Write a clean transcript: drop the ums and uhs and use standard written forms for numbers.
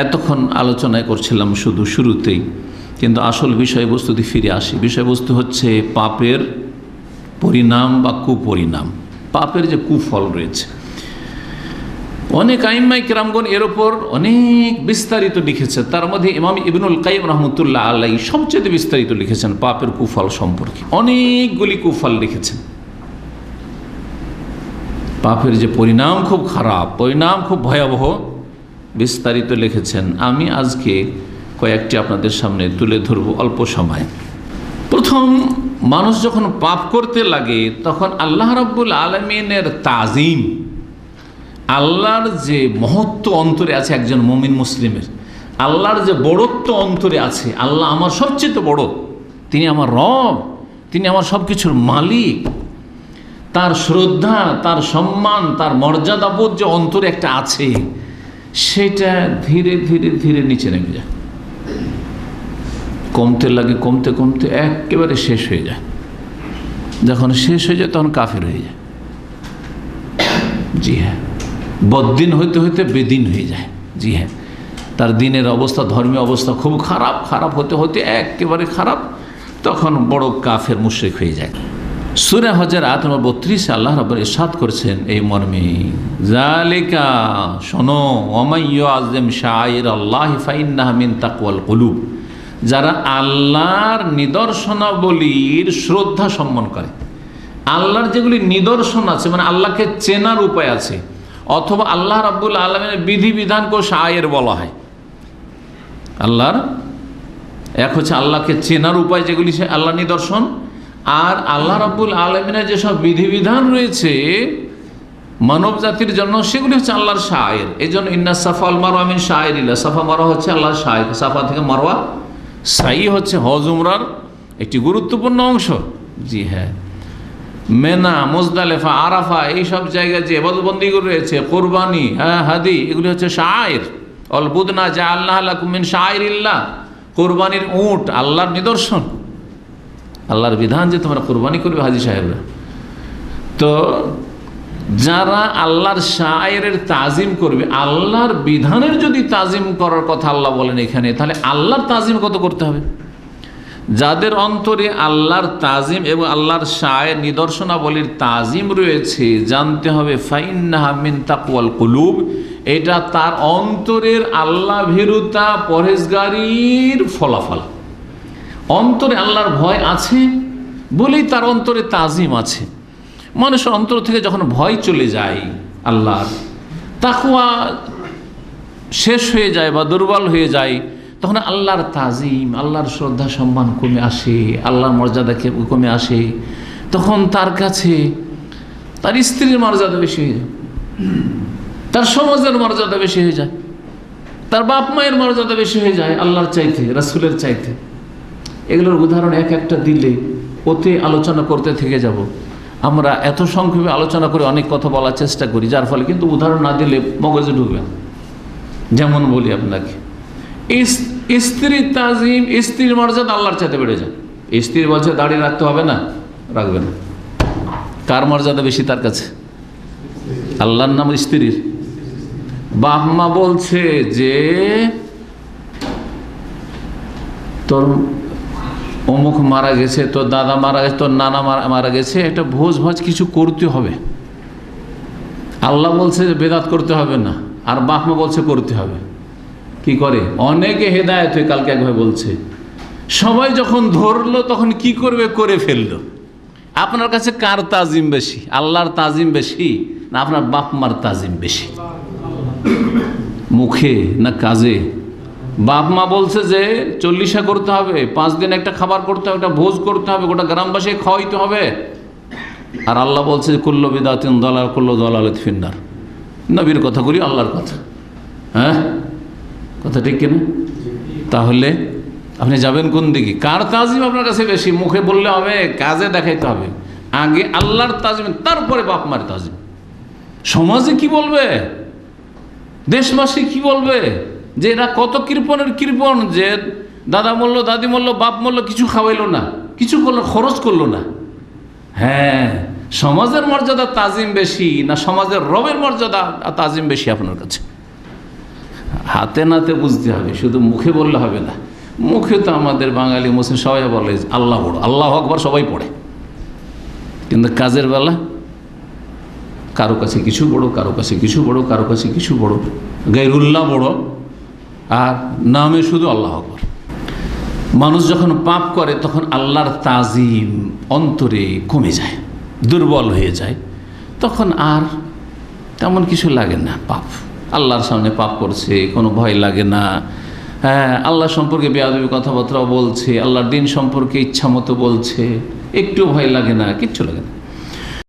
এতক্ষণ আলোচনায় করছিলাম শুধু শুরুতেই, কিন্তু আসল বিষয়বস্তুতে ফিরে আসি। বিষয়বস্তু হচ্ছে পাপের পরিণাম বা কুপরিণাম, পাপের যে কুফল রয়েছে। অনেক আইম্মাই কেরামগণ এর ওপর অনেক বিস্তারিত লিখেছে। তার মধ্যে ইমাম ইবনুল কাইয়িম রহমতুল্লাহ আলাইহি সবচেয়ে বিস্তারিত লিখেছেন পাপের কুফল সম্পর্কে। অনেকগুলি কুফল লিখেছেন। পাপের যে পরিণাম খুব খারাপ, পরিণাম খুব ভয়াবহ, বিস্তারিত লিখেছেন। আমি আজকে কয়েকটি আপনাদের সামনে তুলে ধরব অল্প সময়। প্রথম, মানুষ যখন পাপ করতে লাগে তখন আল্লাহ রাব্বুল আলামিনের তাজিম, আল্লাহর যে মহত্ব অন্তরে আছে একজন মুমিন মুসলিমের, আল্লাহর যে বড়ত্ব অন্তরে আছে, আল্লাহ আমার সবচেয়ে বড়, তিনি আমার রব, তিনি আমার সব কিছুর মালিক, তার শ্রদ্ধা, তার সম্মান, তার মর্যাদাবোধ যে অন্তরে একটা আছে, সেটা ধীরে ধীরে ধীরে নিচে নেমে যায়, কমতে লাগে, কমতে কমতে একেবারে শেষ হয়ে যায়। যখন শেষ হয়ে যায় তখন কাফের হয়ে যায়। জি হ্যাঁ, বদ্দিন হইতে হইতে বেদিন হয়ে যায়। জি হ্যাঁ, তার দিনের অবস্থা, ধর্মীয় অবস্থা খুব খারাপ, খারাপ হতে হতে একেবারে খারাপ, তখন বড় কাফের মুশরিক হয়ে যায়। সূরা হজের আয়াত নম্বর 32 আল্লাহ রাব্বুল ইরশাদ করেছেন এই মর্মে, যালিকা, শোনো, ওয়ামান ইউআযযিম শাআইরাল্লাহি ফাইন্নাহা মিন তাকওয়াল কুলুব, যারা আল্লাহর নিদর্শনাবলীর শ্রদ্ধা সম্মান করে, আল্লাহর যেগুলি নিদর্শন আছে, মানে আল্লাহকে চেনার উপায় আছে, অথবা আল্লাহ রাব্বুল আলামিনের বিধিবিধানকে শায়ের বলা হয়। আল্লাহর এক হচ্ছে আল্লাহকে চেনার উপায়, যেগুলি সে আল্লাহ নিদর্শন, আর আল্লাহ রাব্বুল আলামিনের যেসব বিধিবিধান রয়েছে মানব জাতির জন্য, সেগুলি হচ্ছে আল্লাহর শায়ের। এই জন্য ইন্না সাফা ওয়াল মারওয়া মিন শায়েরিল্লাহ, সাফা মারওয়া হচ্ছে আল্লাহর শায়ের, সাফা থেকে মারওয়া, সাই হচ্ছে হজ উমরার একটি গুরুত্বপূর্ণ অংশ। জি হ্যাঁ, মেনা, মুজদালিফা, আরাফা, এইসব জায়গায় যে ইবাদতবন্দিগুলো রয়েছে, কোরবানি, হাদি, এগুলি হচ্ছে শায়ের। অল বুদনা জাআলনাহা লাকুম মিন শায়েরিল্লাহ, কোরবানির উট আল্লাহর নিদর্শন, আল্লাহর বিধান যে তোমরা কোরবানি করবে হাজি সাহেবরা। তো যারা আল্লাহর শায়েরের তাজিম করবে, আল্লাহর বিধানের যদি তাজিম করার কথা আল্লাহ বলেন এখানে, তাহলে আল্লাহর তাজিম কত করতে হবে? যাদের অন্তরে আল্লাহর তাজিম এবং আল্লাহর শায়ের নিদর্শনাবলীর তাজিম রয়েছে, জানতে হবে ফাইন্নাহা মিন তাকওয়াল কুলুব, এটা তার অন্তরের আল্লাহ ভীরুতা, পরহেজগারির ফলাফল। অন্তরে আল্লাহর ভয় আছে বলেই তার অন্তরে তাজিম আছে। মানুষের অন্তর থেকে যখন ভয় চলে যায়, আল্লাহর তাকওয়া শেষ হয়ে যায় বা দুর্বল হয়ে যায়, তখন আল্লাহর তাজিম, আল্লাহর শ্রদ্ধা সম্মান কমে আসে, আল্লাহর মর্যাদা কমে আসে। তখন তার কাছে তার স্ত্রীর মর্যাদা বেশি হয়ে যায়, তার সমাজের মর্যাদা বেশি হয়ে যায়, তার বাপ মায়ের মর্যাদা বেশি হয়ে যায় আল্লাহর চাইতে, রাসূলের চাইতে। এগুলোর উদাহরণ এক একটা দিলে ওতে আলোচনা করতে থেকে যাব। আমরা এত সংক্ষেপে আলোচনা করে অনেক কথা বলার চেষ্টা করি, যার ফলে কিন্তু উদাহরণ না দিলে মগজে ঢুকবে না। যেমন বলি আপনাকে, স্ত্রীর তাজিম, স্ত্রীর মর্যাদা আল্লাহর চাইতে বেড়ে যায়। স্ত্রী বলছে দাড়ি রাখতে হবে না, রাখবে না। কার মর্যাদা বেশি তার কাছে? আল্লাহর নাম স্ত্রীর। বাপ মা বলছে যে তোর অমুক মারা গেছে, তোর দাদা মারা গেছে, তোর নানা মারা গেছে, একটা ভোজ ভাজ কিছু করতে হবে। আল্লাহ বলছে যে বেদাত করতে হবে না, আর বাপ মা বলছে করতে হবে। কি করে? অনেকে হেদায়েত হয়ে কালকে একভাবে বলছে, সবাই যখন ধরলো তখন কি করবে, করে ফেললো। আপনার কাছে কার তাজিম বেশি? আল্লাহর তাজিম বেশি না আপনার বাপ মার তাজিম বেশি? মুখে না কাজে? বাপ মা বলছে যে 40 করতে হবে, 5 দিন একটা খাবার করতে হবে, একটা ভোজ করতে হবে, গোটা গ্রামবাসী খাওয়াইতে হবে। আর আল্লাহ বলছে কুল্লু বিদআতিন দালাল, কুল্লু দালালাতিন ফিন্নার। নবীর কথাগুলি আল্লাহর কথা। হ্যাঁ, কথা ঠিক কিনা? তাহলে আপনি যাবেন কোন দিকে? কার তাজিম আপনার কাছে বেশি? মুখে বললে হবে, কাজে দেখাইতে হবে। আগে আল্লাহর তাজিম, তারপরে বাপ মার তাজিম। সমাজে কি বলবে, দেশবাসী কি বলবে যে এরা কত কৃপণের কৃপণ, যে দাদা মরল, দাদি মরল, বাপ মরল, কিছু খাওয়াইলো না, কিছু করলো, খরচ করলো না। হ্যাঁ, সমাজের মর্যাদা তাজিম বেশি না সমাজের রবের মর্যাদা তাজিম বেশি আপনার কাছে? হাতে নাতে বুঝতে হবে, শুধু মুখে বললে হবে না। মুখে তো আমাদের বাঙালি মুসলিম সবাই বলে আল্লাহ বড়, আল্লাহ আকবার সবাই পড়ে, কিন্তু কাজের বেলা কারো কাছে কিছু বড়, কারো কাছে কিছু বড়, কারো কাছে কিছু বড়, গায়রুল্লাহ বড়, আর নামে শুধু আল্লাহ আকবার। মানুষ যখন পাপ করে তখন আল্লাহর তাজিম অন্তরে কমে যায়, দুর্বল হয়ে যায়, তখন আর তেমন কিছু লাগে না। পাপ আল্লাহর সামনে পাপ করছে, কোনো ভয় লাগে না। হ্যাঁ, আল্লাহ সম্পর্কে বেয়াদবি কথাবার্তা বলছে, আল্লাহর দিন সম্পর্কে ইচ্ছা মতো বলছে, একটু ভয় লাগে না, কিচ্ছু লাগে না।